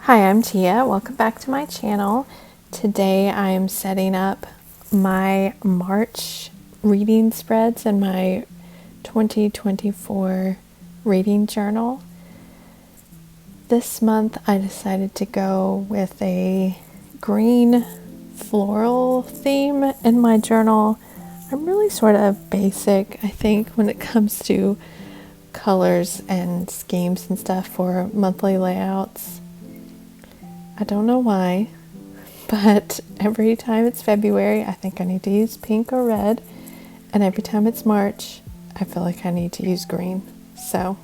Hi, I'm Tia. Welcome back to my channel. Today I am setting up my March reading spreads and my 2024 reading journal. This month I decided to go with a green floral theme in my journal. I'm really sort of basic, I think, when it comes to colors and schemes and stuff for monthly layouts. I don't know why, but every time it's February, I think I need to use pink or red. And every time it's March, I feel like I need to use green. So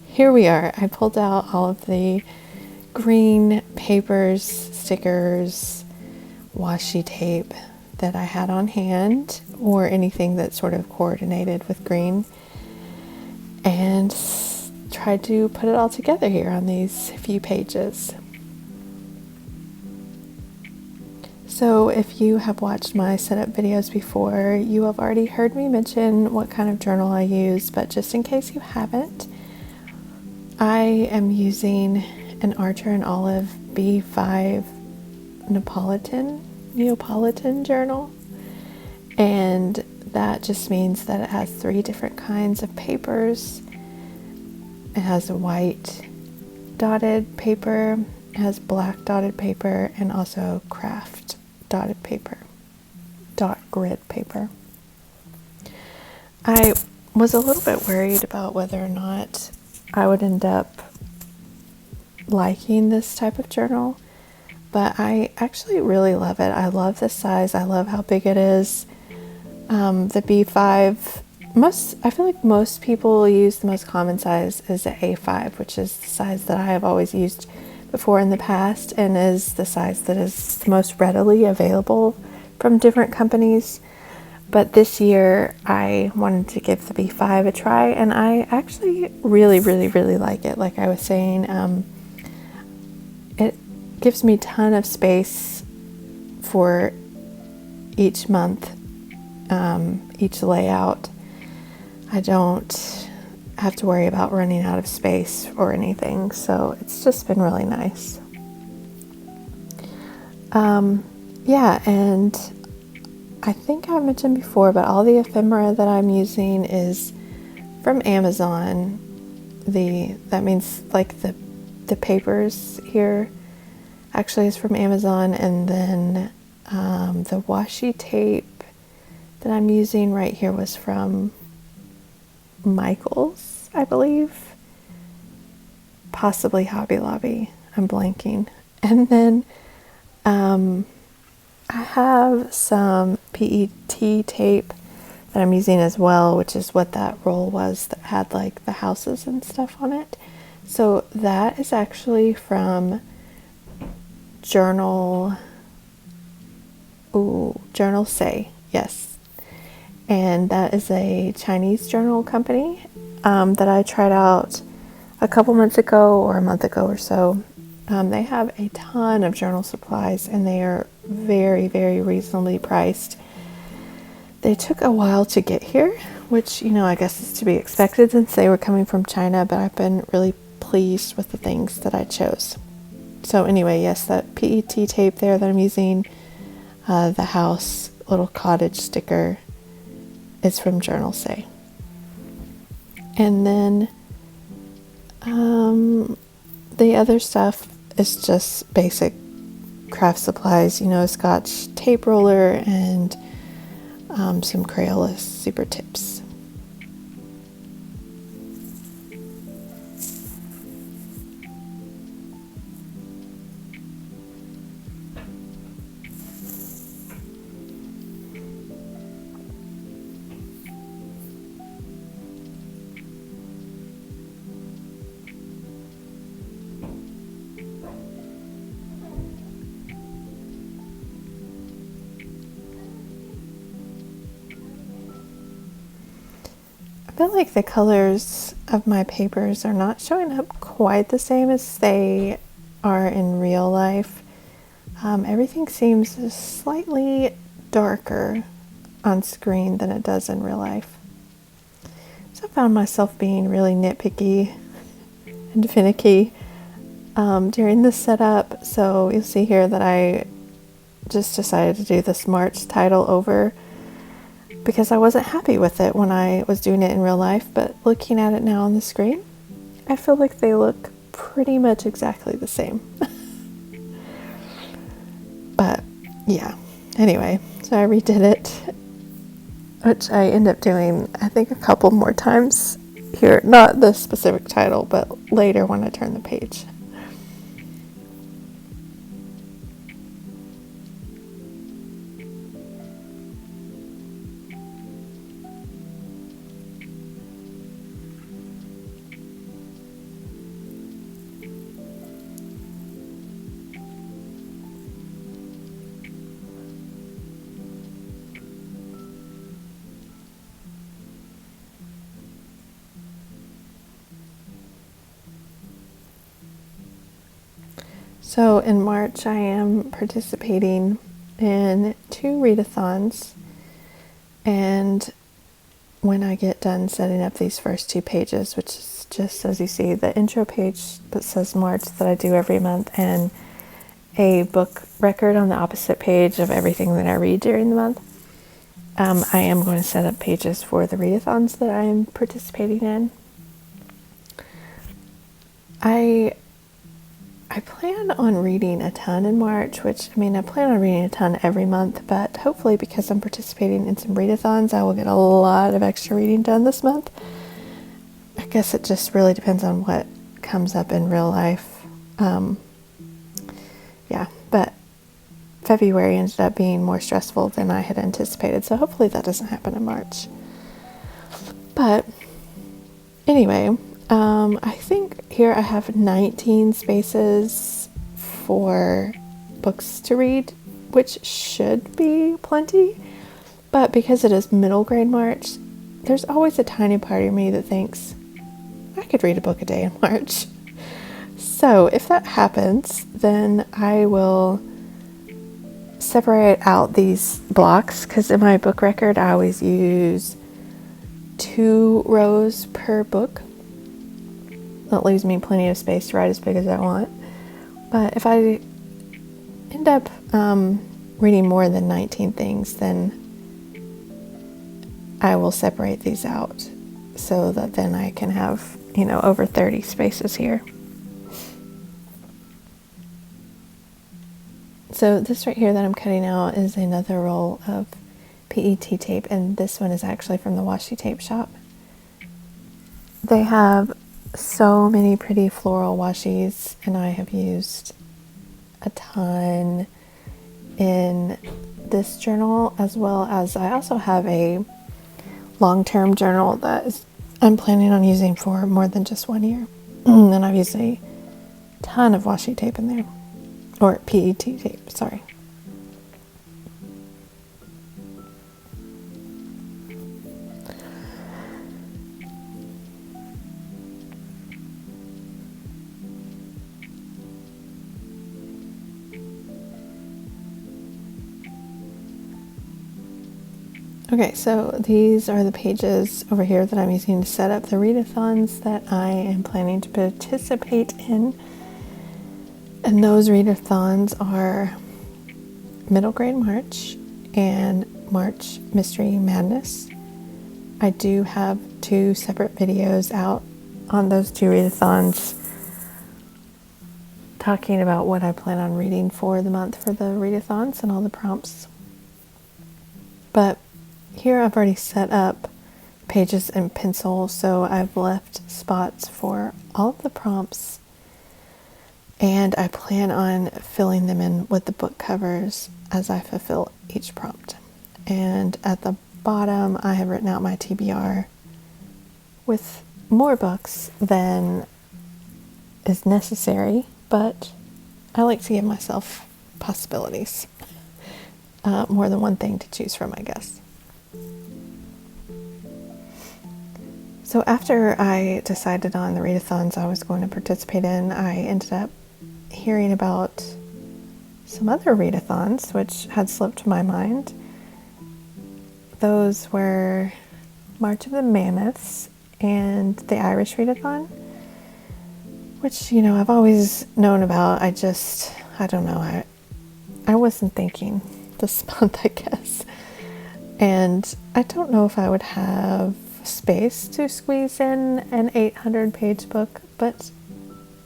here we are. I pulled out all of the green papers, stickers, washi tape that I had on hand, or anything that sort of coordinated with green, and tried to put it all together here on these few pages. So if you have watched my setup videos before, you have already heard me mention what kind of journal I use, but just in case you haven't, I am using an Archer and Olive B5 Neapolitan journal, and that just means that it has 3 different kinds of papers. It has a white dotted paper, it has black dotted paper, and also craft dotted paper, dot grid paper. I was a little bit worried about whether or not I would end up liking this type of journal, but I actually really love it. I love the size. I love how big it is. The B5, I feel like most people use the most common size is the A5, which is the size that I have always used before in the past, and is the size that is the most readily available from different companies. But this year I wanted to give the B5 a try, and I actually really like it. Like I was saying, it gives me a ton of space for each month, each layout. I don't have to worry about running out of space or anything, so it's just been really nice. Yeah, and I think I mentioned before, but all the ephemera that I'm using is from Amazon. That means like the papers here actually is from Amazon, and then the washi tape that I'm using right here was from Michael's, I believe, possibly Hobby Lobby. I'm blanking. And then I have some PET tape that I'm using as well, which is what that roll was that had like the houses and stuff on it. So that is actually from Journal Say, yes. And that is a Chinese journal company that I tried out a couple months ago, or a month ago or so. They have a ton of journal supplies, and they are very reasonably priced. They took a while to get here, which, I guess is to be expected since they were coming from China, but I've been really pleased with the things that I chose. So anyway, yes, that PET tape there that I'm using, the house little cottage sticker, is from Journal Say. And then the other stuff is just basic craft supplies, Scotch tape roller and some Crayola super tips. I feel like the colors of my papers are not showing up quite the same as they are in real life. Everything seems slightly darker on screen than it does in real life. So I found myself being really nitpicky and finicky during the setup. So you'll see here that I just decided to do this March title over because I wasn't happy with it when I was doing it in real life, but looking at it now on the screen, I feel like they look pretty much exactly the same. But yeah, anyway, so I redid it, which I end up doing, I think, a couple more times here. Not the specific title, but later when I turn the page. So in March, I am participating in 2 readathons, and when I get done setting up these first 2 pages, which is just, as you see, the intro page that says March that I do every month, and a book record on the opposite page of everything that I read during the month, I am going to set up pages for the readathons that I am participating in. I plan on reading a ton in March, which, I mean, I plan on reading a ton every month, but hopefully because I'm participating in some readathons, I will get a lot of extra reading done this month. I guess it just really depends on what comes up in real life. Yeah, but February ended up being more stressful than I had anticipated, so hopefully that doesn't happen in March. But anyway, I think here I have 19 spaces for books to read, which should be plenty, but because it is middle grade March, there's always a tiny part of me that thinks I could read a book a day in March. So if that happens, then I will separate out these blocks, because in my book record I always use 2 rows per book. That leaves me plenty of space to write as big as I want. But if I end up reading more than 19 things, then I will separate these out so that then I can have, over 30 spaces here. So this right here that I'm cutting out is another roll of PET tape, and this one is actually from the washi tape shop. They have so many pretty floral washies, and I have used a ton in this journal, as well as I also have a long-term journal that I'm planning on using for more than just 1 year. And I've used a ton of washi tape in there, or PET tape, sorry. Okay, so these are the pages over here that I'm using to set up the readathons that I am planning to participate in. And those readathons are Middle Grade March and March Mystery Madness. I do have 2 separate videos out on those 2 readathons talking about what I plan on reading for the month for the readathons and all the prompts. But here I've already set up pages in pencil, so I've left spots for all of the prompts, and I plan on filling them in with the book covers as I fulfill each prompt. And at the bottom I have written out my TBR with more books than is necessary, but I like to give myself possibilities. More than one thing to choose from, I guess. So after I decided on the readathons I was going to participate in, I ended up hearing about some other readathons which had slipped my mind. Those were March of the Mammoths and the Irish Readathon, which, I've always known about. I don't know. I wasn't thinking this month, I guess. And I don't know if I would have space to squeeze in an 800-page book, but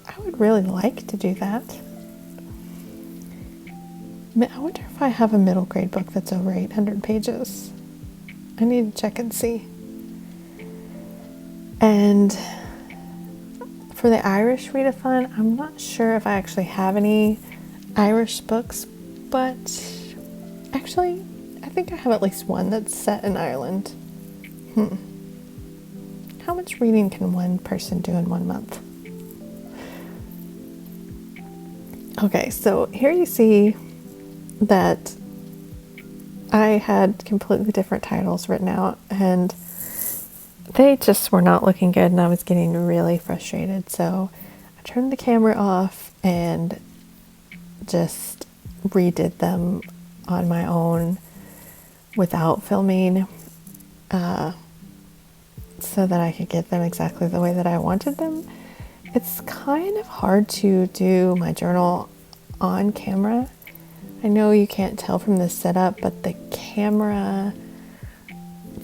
I would really like to do that. I wonder if I have a middle grade book that's over 800 pages. I need to check and see. And for the Irish readathon, I'm not sure if I actually have any Irish books, but actually, I think I have at least one that's set in Ireland. How much reading can one person do in 1 month? Okay, so here you see that I had completely different titles written out, and they just were not looking good, and I was getting really frustrated. So I turned the camera off and just redid them on my own without filming, so that I could get them exactly the way that I wanted them. It's kind of hard to do my journal on camera. I know you can't tell from this setup, but the camera,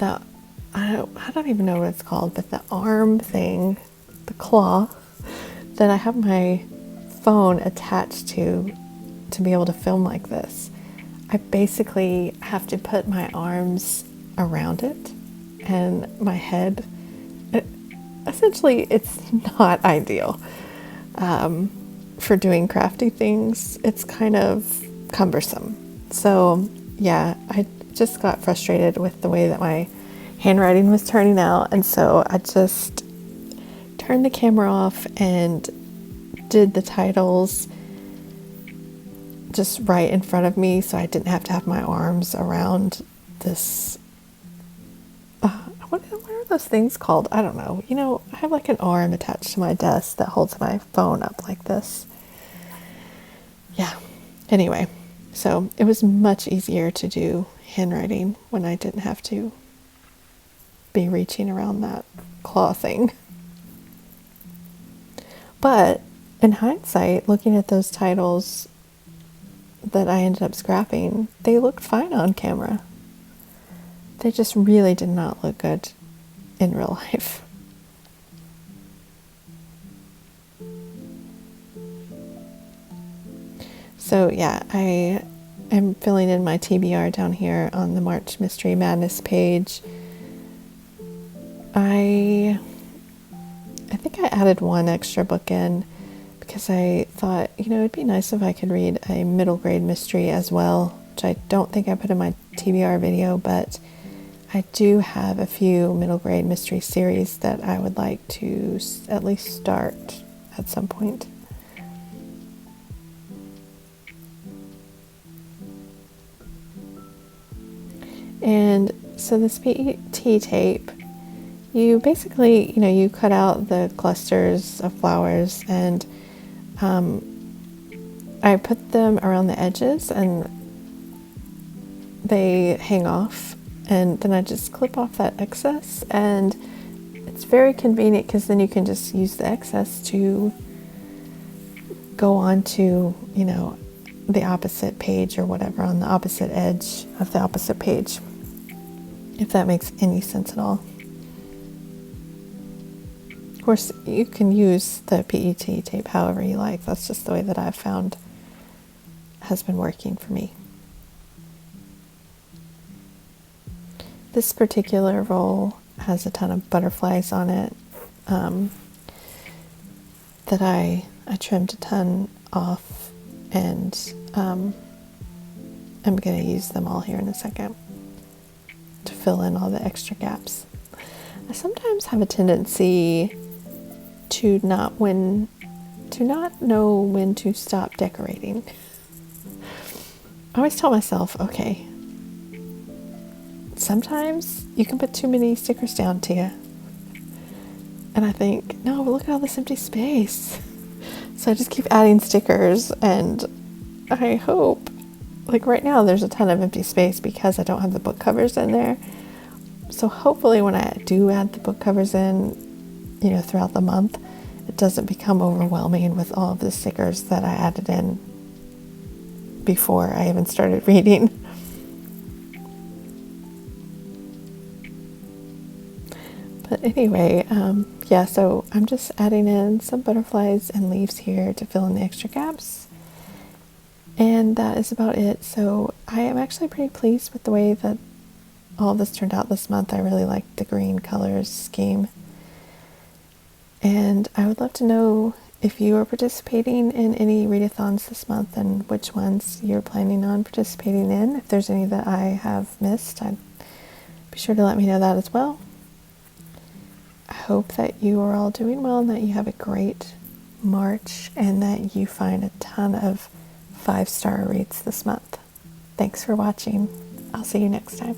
I don't even know what it's called, but the arm thing, the claw that I have my phone attached to be able to film like this, I basically have to put my arms around it and my head. Essentially, it's not ideal for doing crafty things. It's kind of cumbersome. So yeah, I just got frustrated with the way that my handwriting was turning out, and so I just turned the camera off and did the titles just right in front of me, so I didn't have to have my arms around this. What are those things called? I don't know. I have like an arm attached to my desk that holds my phone up like this. Yeah. Anyway, so it was much easier to do handwriting when I didn't have to be reaching around that claw thing. But in hindsight, looking at those titles that I ended up scrapping, they looked fine on camera. They just really did not look good in real life. So yeah, I am filling in my TBR down here on the March Mystery Madness page. I think I added one extra book in because I thought, it'd be nice if I could read a middle grade mystery as well, which I don't think I put in my TBR video, but I do have a few middle grade mystery series that I would like to at least start at some point. And so this PET tape, you basically, you cut out the clusters of flowers, and I put them around the edges and they hang off, and then I just clip off that excess, and it's very convenient because then you can just use the excess to go on to, the opposite page or whatever, on the opposite edge of the opposite page, if that makes any sense at all. Of course, you can use the PET tape however you like. That's just the way that I've found has been working for me. This particular roll has a ton of butterflies on it that I trimmed a ton off, and I'm going to use them all here in a second to fill in all the extra gaps. I sometimes have a tendency to not know when to stop decorating. I always tell myself, okay, sometimes you can put too many stickers down to you. And I think, no, look at all this empty space. So I just keep adding stickers, and I hope, like right now there's a ton of empty space because I don't have the book covers in there. So hopefully when I do add the book covers in, throughout the month, it doesn't become overwhelming with all of the stickers that I added in before I even started reading. But anyway, yeah, so I'm just adding in some butterflies and leaves here to fill in the extra gaps. And that is about it. So I am actually pretty pleased with the way that all of this turned out this month. I really liked the green colors scheme. And I would love to know if you are participating in any readathons this month and which ones you're planning on participating in. If there's any that I have missed, I'd be sure to let me know that as well. I hope that you are all doing well and that you have a great March and that you find a ton of 5-star reads this month. Thanks for watching. I'll see you next time.